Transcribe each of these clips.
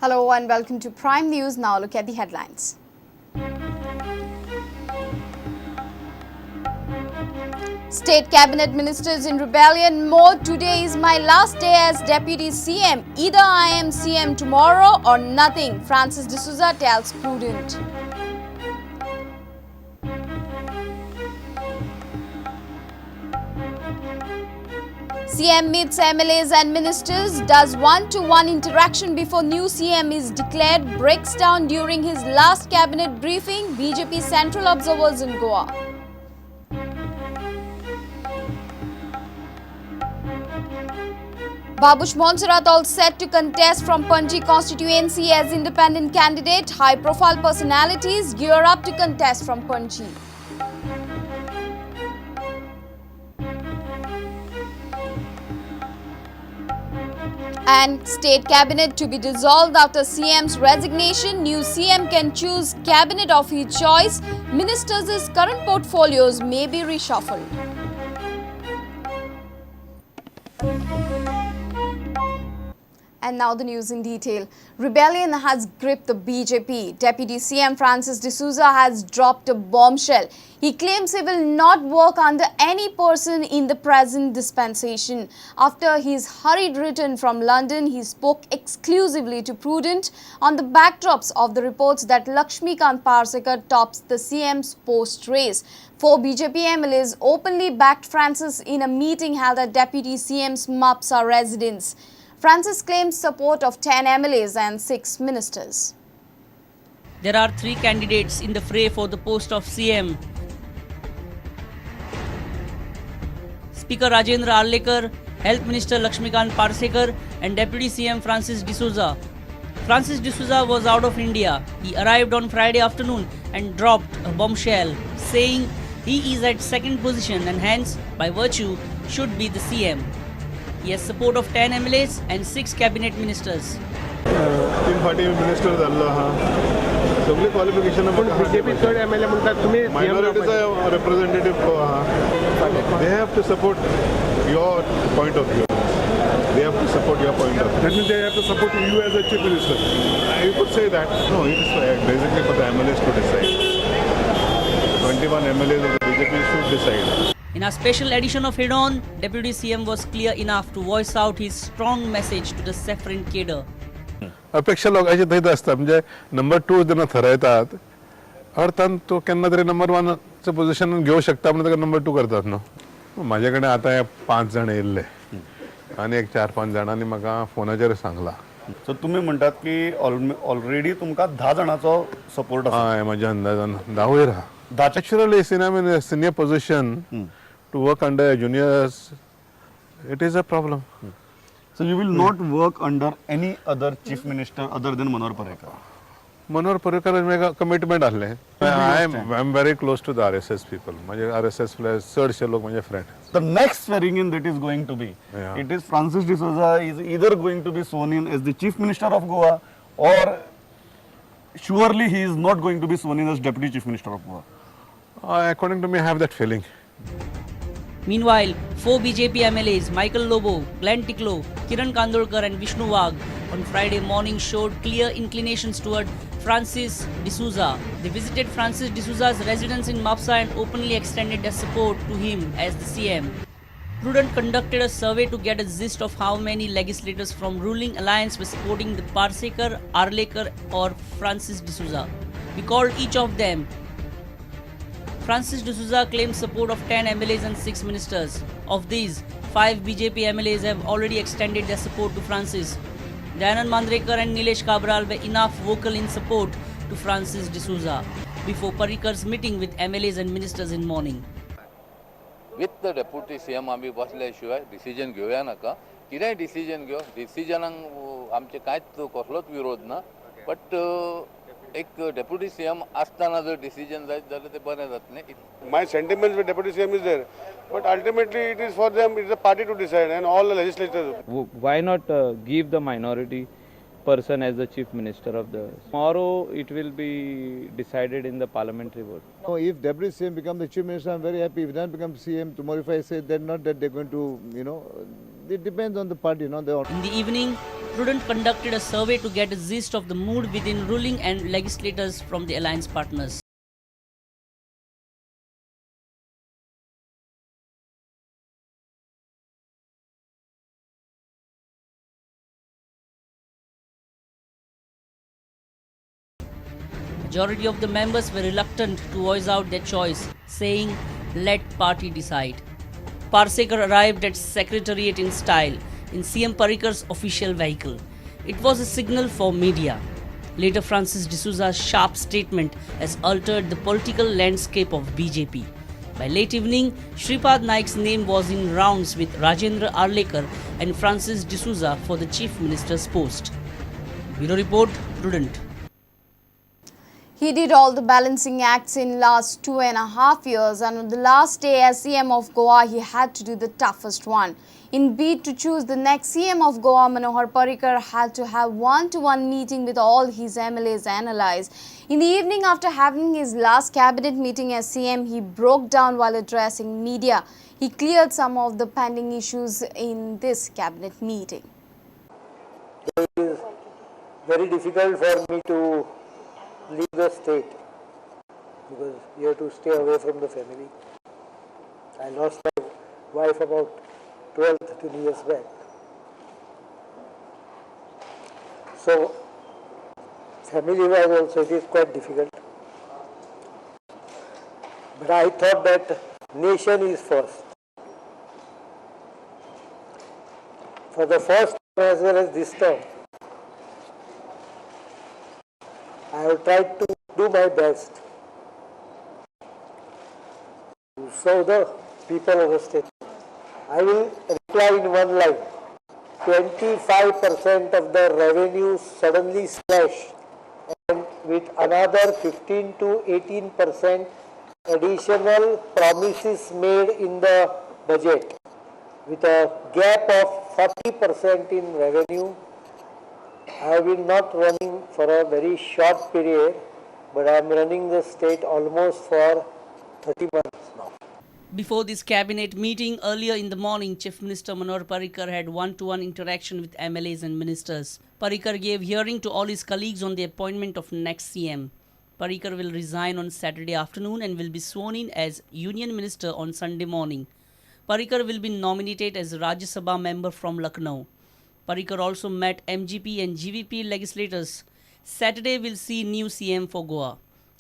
Hello and welcome to Prime News. Now look at the headlines. State Cabinet Ministers in rebellion mode. Today is my last day as Deputy CM. Either I am CM tomorrow or nothing, Francis DSouza tells Prudent. CM meets MLAs and ministers, does one-to-one interaction before new CM is declared, breaks down during his last cabinet briefing, BJP central observers in Goa. Babush Montserrat all set to contest from Panji constituency as independent candidate. High-profile personalities gear up to contest from Panji. And state cabinet to be dissolved after CM's resignation. New CM can choose cabinet of his choice. Ministers' current portfolios may be reshuffled. And now the news in detail. Rebellion has gripped the BJP. Deputy CM Francis DSouza has dropped a bombshell. He claims he will not work under any person in the present dispensation. After his hurried return from London, he spoke exclusively to Prudent on the backdrops of the reports that Lakshmikant Parsekar tops the CM's post race. 4 BJP MLAs openly backed Francis in a meeting held at Deputy CM's Mapsa residence. Francis claims support of 10 MLAs and 6 ministers. There are 3 candidates in the fray for the post of CM. Speaker Rajendra Arlekar, Health Minister Lakshmikant Parsekar and Deputy CM Francis DSouza. Francis DSouza was out of India. He arrived on Friday afternoon and dropped a bombshell, saying he is at second position and hence, by virtue, should be the CM. He has support of 10 MLAs and 6 cabinet ministers. 3 party ministers सगळे qualification BJP third MLA म्हणतात तुम्ही minorities representative they have to support your point of view. They have to support your point of view. That means they have to support you as a chief minister. You could say that. No, it is basically for the MLAs to decide. 21 MLAs of the BJP should decide. In a special edition of Head On, Deputy CM was clear enough to voice out his strong message to the saffron cadre. अपेक्षा लोकांची थंयच आसता म्हणजे number 2 जेन्ना थरयतात अर्थान तो केन्ना तरी नंबर 1 चं पोझिशन घेवं शकता म्हणून ताका नंबर 2 करतात न्हू. म्हाजे कडेन आतां हे 5 जाण येयल्ले आनी एक 4-5 जाणांनी म्हाका फोनाचेर सांगला. सो तुम्ही म्हणतात की ऑलरेडी तुमकां 10 जाणांचो सपोर्ट आसा. हय म्हज्या अंदाजान 10 वयर आहा. Naturally, in a senior position, to work under juniors, it is a problem. So you will not work under any other chief minister other than Manohar Parrikar. Manohar Parrikar has made a commitment. I am very close to the RSS people. My RSS players, चडशे लोक माझे friend. The next swearing in that is going to be, it is Francis DSouza is either going to be sworn in as the chief minister of Goa or surely he is not going to be sworn in as deputy chief minister of Goa. According to me, I have that feeling. Meanwhile, 4 BJP MLAs Michael Lobo, Glenn Tiklo, Kiran Kandolkar and Vishnu Wagh on Friday morning showed clear inclinations toward Francis DSouza. They visited Francis DSouza's residence in Mapsa and openly extended their support to him as the CM. Prudent conducted a survey to get a gist of how many legislators from ruling alliance were supporting the Parsekar, Arlekar or Francis DSouza. We called each of them. Francis DSouza claims support of 10 MLAs and 6 ministers. Of these, 5 BJP MLAs have already extended their support to Francis. Dayanand Mandrekar and Nilesh Kabral were enough vocal in support to Francis DSouza before Parrikar's meeting with MLAs and ministers in morning. With the deputy CM आम्ही बसल्याशिवाय decision घेऊया नका. कितेंय decision घेऊ. डिसिजनाक आमचे कांयच कसलोच विरोध ना. बट एक डेप्युटी सीएम असताना जर डिसिजन जायत जाल्यार ते बरें जातलें. My sentiments with deputy CM is there, but ultimately it is for them, it is the party to decide and all the legislators. Why not give the minority person as the chief minister of the... Tomorrow it will be decided in the parliamentary vote. No, if deputy CM becomes the chief minister, I'm very happy. If he doesn't become CM, tomorrow if I say that not that they're going to, it depends on the party, In the evening, Prudent conducted a survey to get a gist of the mood within ruling and legislators from the alliance partners. Majority of the members were reluctant to voice out their choice, saying, "Let party decide." Parsekar arrived at Secretariat in style, in CM Parikar's official vehicle. It was a signal for media. Later, Francis D'Souza's sharp statement has altered the political landscape of BJP. By late evening, Shripad Naik's name was in rounds with Rajendra Arlekar and Francis D'Souza for the Chief Minister's post. Bureau Report, Prudent. He did all the balancing acts in last 2.5 years, and on the last day as CM of Goa, he had to do the toughest one. In bid to choose the next CM of Goa, Manohar Parrikar had to have one-to-one meeting with all his MLAs and allies. In the evening after having his last cabinet meeting as CM, he broke down while addressing media. He cleared some of the pending issues in this cabinet meeting. It is very difficult for me to leave the state because you have to stay away from the family. I lost my wife about 12, 13 years back. So, family-wise also it is quite difficult. But I thought that nation is first. For the first time as well as this term, I have tried to do my best to serve the people of the state. I will reply in one line. 25% of the revenue suddenly slashed, and with another 15 to 18% additional promises made in the budget, with a gap of 40% in revenue. I have been not running for a very short period, but I am running the state almost for 30 months now. Before this cabinet meeting earlier in the morning, Chief Minister Manohar Parrikar had one-to-one interaction with MLAs and ministers. Parrikar gave hearing to all his colleagues on the appointment of next CM. Parrikar will resign on Saturday afternoon and will be sworn in as Union Minister on Sunday morning. Parrikar will be nominated as Rajya Sabha member from Lucknow. Parrikar also met MGP and GVP legislators. Saturday will see new CM for Goa.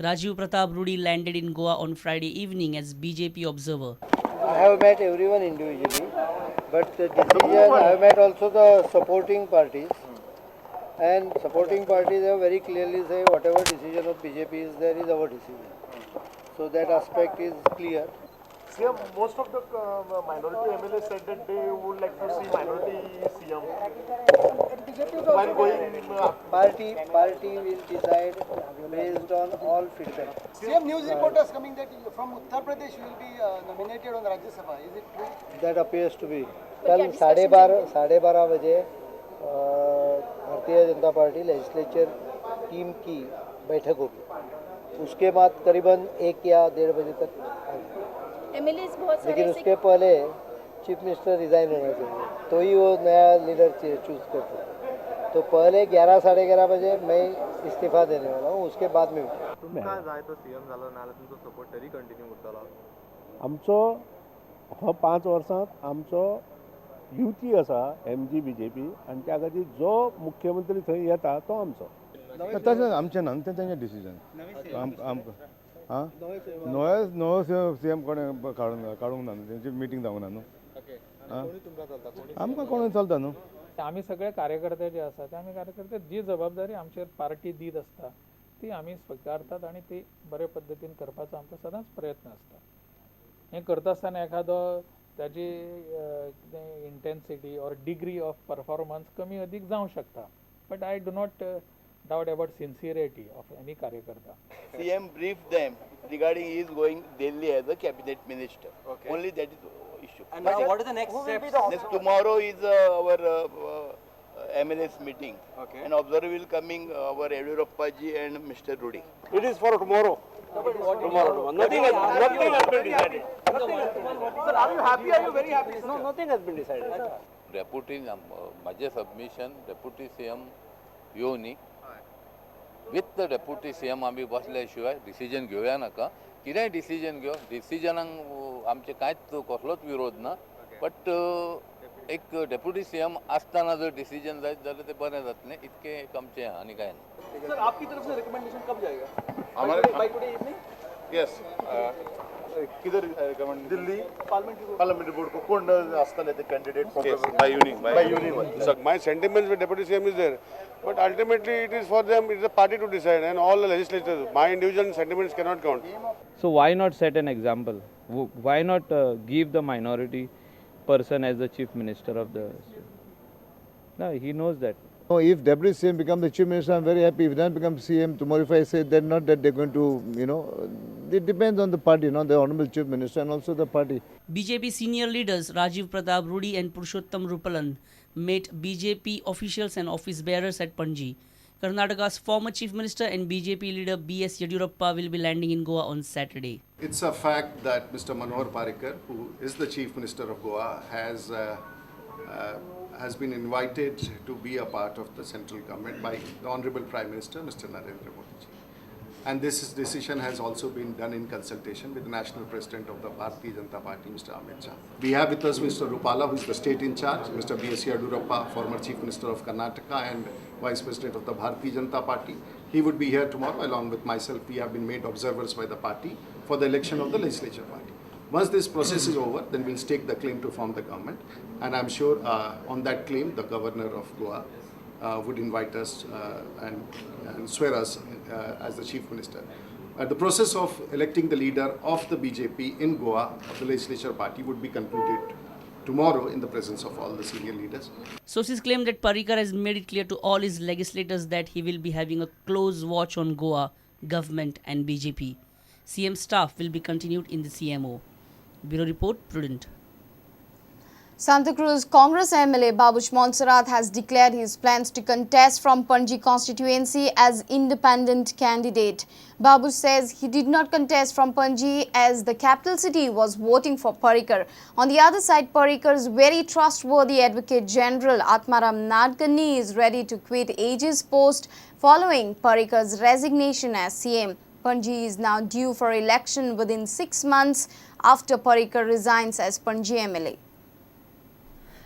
Rajiv Pratap Rudy landed in Goa on Friday evening as BJP observer. I have met everyone individually, but the decision, I have met also the supporting parties, and supporting parties have very clearly said whatever decision of BJP is there is our decision. So that aspect is clear. CM, most of the minority MLAs said that they would like to see minority CM. While going Party will decide based on all feedback. CM, news reporters coming that from Uttar Pradesh will be nominated on Rajya Sabha. Is it true? That appears to be. कल 12:30 बजे Bharatiya Janata party legislature team की बैठक होगी. उसके बाद करीबन 1 या 1:30 बजे तक. लेकिन उसके पहले चीफ मिनिस्टर रिजाइन होना चाहिए, तो ही वो नया लीडर चूज कर सकते. तो पहले 11 साढ़े 11 बजे मैं इस्तीफा देने वाला हूँ, उसके बाद में तुमकां जाय तो सीएम जालो ना जाल्यार तुमचो सपोर्ट तरी कंटिन्यू करतलो. आमचो हो 5 वर्सांत आमचो युती आसा MG BJP, आनी त्या खातीर जो मुख्यमंत्री थंय येता तो आमचो. तशें आमचें ना, तें तेंचें डिसिजन. आं नवो CM कोणें काडूंक ना, तेंची मिटींग जावंक ना न्हू. आमकां कोणूय चलता न्हू. आमी सगळे कार्यकर्ते जे आसा ते आमी कार्यकर्ते जी जबाबदारी आमचेर पार्टी दीत आसता ती आमी स्विकारतात आनी ती बरे पद्दतीन करपाचो आमचो सदांच प्रयत्न आसता. हें करता आसतना एखादो ताजी इंटेन्सिटी और डिग्री ऑफ परफॉर्मन्स कमी अदीक जावंक शकता, but I do not doubt about sincerity of any karyakarta. CM briefed them regarding he is going Delhi as a cabinet minister. Okay. Only that is the issue. And now what is the next step? Next tomorrow is our MLA's meeting. Okay. And observer will coming our Yediyurappa ji and Mr. Rudy. It is for tomorrow. Tomorrow. Nothing has been decided. Sir, are you happy? Are you very happy? No, nothing has been decided. Deputy माझे submission deputy CM येवनी with the deputy CM आम्ही बसल्याशिवाय decision घेवया नाका. कितेंय decision घेव, डिसिजनाक आमचे कांयच कसलोच विरोध ना, बट एक डेप्युटी CM आसतना जर डिसिजन जायत जाल्यार ते बरें जातलें, इतके एक आमचें आनी काय ना. सर आपकी तरफ से रिकमेंडेशन कब जाएगा? हमारे बाय टुडे इवनिंग? यस किधर रिकमेंड दिल्ली पार्लियामेंट्री बोर्ड को कौन असता ते candidate by evening. So my sentiments with Deputy CM is there, but ultimately it is for them, it is the party to decide, and all the legislators. My individual sentiments cannot count. So why not set an example? Why not give the minority person as the chief minister of the... No, he knows that. No, if Deputy CM becomes the Chief Minister, I'm very happy. If he doesn't become CM, tomorrow if I say then not that they're going to, it depends on the party, the Honorable Chief Minister and also the party. BJP senior leaders Rajiv Pratap Rudy and Purushottam Rupalan met BJP officials and office bearers at Panji. Karnataka's former Chief Minister and BJP leader B.S. Yediyurappa will be landing in Goa on Saturday. It's a fact that Mr. Manohar Parrikar, who is the Chief Minister of Goa, has been invited to be a part of the central government by the Honorable Prime Minister, Mr. Narendra Modi. And this decision has also been done in consultation with the National President of the Bharatiya Janata Party, Mr. Amit Shah. We have with us Mr. Rupala, who is the state in charge, Mr. B.S. Yediyurappa, former Chief Minister of Karnataka and Vice President of the Bharatiya Janata Party. He would be here tomorrow along with myself. We have been made observers by the party for the election of the legislature party. Once this process is over, then we'll stake the claim to form the government. And I'm sure on that claim, the governor of Goa would invite us and swear us as the chief minister. The process of electing the leader of the BJP in Goa, of the legislature party, would be concluded tomorrow in the presence of all the senior leaders. Sources claim that Parrikar has made it clear to all his legislators that he will be having a close watch on Goa, government and BJP. CM staff will be continued in the CMO. Bureau Report, Prudent. Santa Cruz Congress MLA Babush Montserrat has declared his plans to contest from Panji constituency as independent candidate. Babush says he did not contest from Panji as the capital city was voting for Parrikar. On the other side, Parrikar's very trustworthy Advocate General Atmaram Nadkarni is ready to quit AG's post following Parrikar's resignation as CM. Panji is now due for election within 6 months after Parrikar resigns as Panji MLA.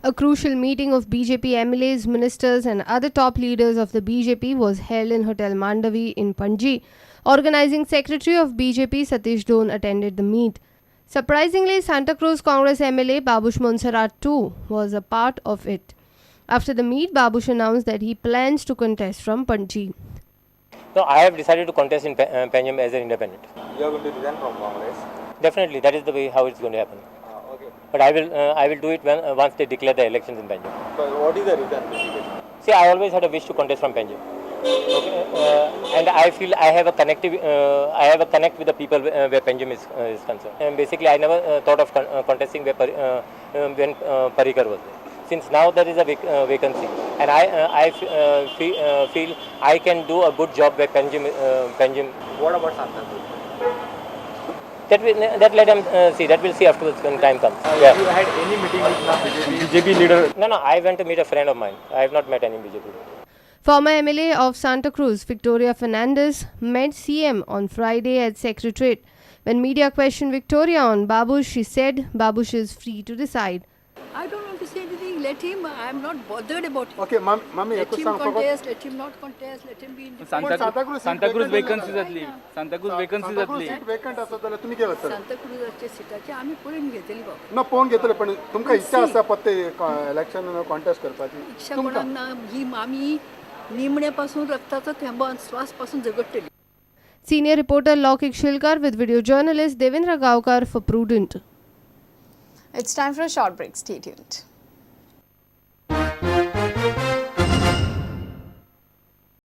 A crucial meeting of BJP MLAs, ministers and other top leaders of the BJP was held in Hotel Mandavi in Panji. Organizing Secretary of BJP Satish Don attended the meet. Surprisingly, Santa Cruz Congress MLA Babush Montserrat too was a part of it. After the meet, Babush announced that he plans to contest from Panji. No, I have decided to contest in Panjim as an independent. You are going to resign from Congress? Definitely, that is the way how it's going to happen. Okay. But I will do it once they declare the elections in Panjim. But what is the reason basically? See, I always had a wish to contest from Panjim. Okay. And I feel I have a connect with the people where Panjim is concerned. And basically, I never thought of contesting when Parrikar was there. Since now there is a vacancy, and I feel I can do a good job where Panjim. What about Santa Cruz? That let them see. That we'll see afterwards when time comes. Have you had any meeting with BJP leader? No, I went to meet a friend of mine. I have not met any BJP leader. Former MLA of Santa Cruz, Victoria Fernandez, met CM on Friday at Secretariat. When media questioned Victoria on Babush, she said Babush is free to decide. I don't want to say anything. Let him. I am not bothered about it. Okay, Mami, let him contest. Let him not contest. Let him be independent. Santa Cruz vacancy जातली. Santa Cruz vacancy जातली. Seat vacant आसा जाल्यार तुमी कितें करतले? Santa Cruzचे सिटाचे आमी पळोवन घेतली बाबा. ना पळोवन घेतले पण तुमकां इच्छा आसा पत्ते इलेक्शन कॉन्टेस्ट करपाची? इच्छा कोणाक ना. ही मामी निमण्यापासून रक्ताचो थेंबो श्वास पासून झगडटली. Senior reporter Lokik Shilkar with video journalist Devendra Gaokar for Prudent. It's time for a short break. Stay tuned.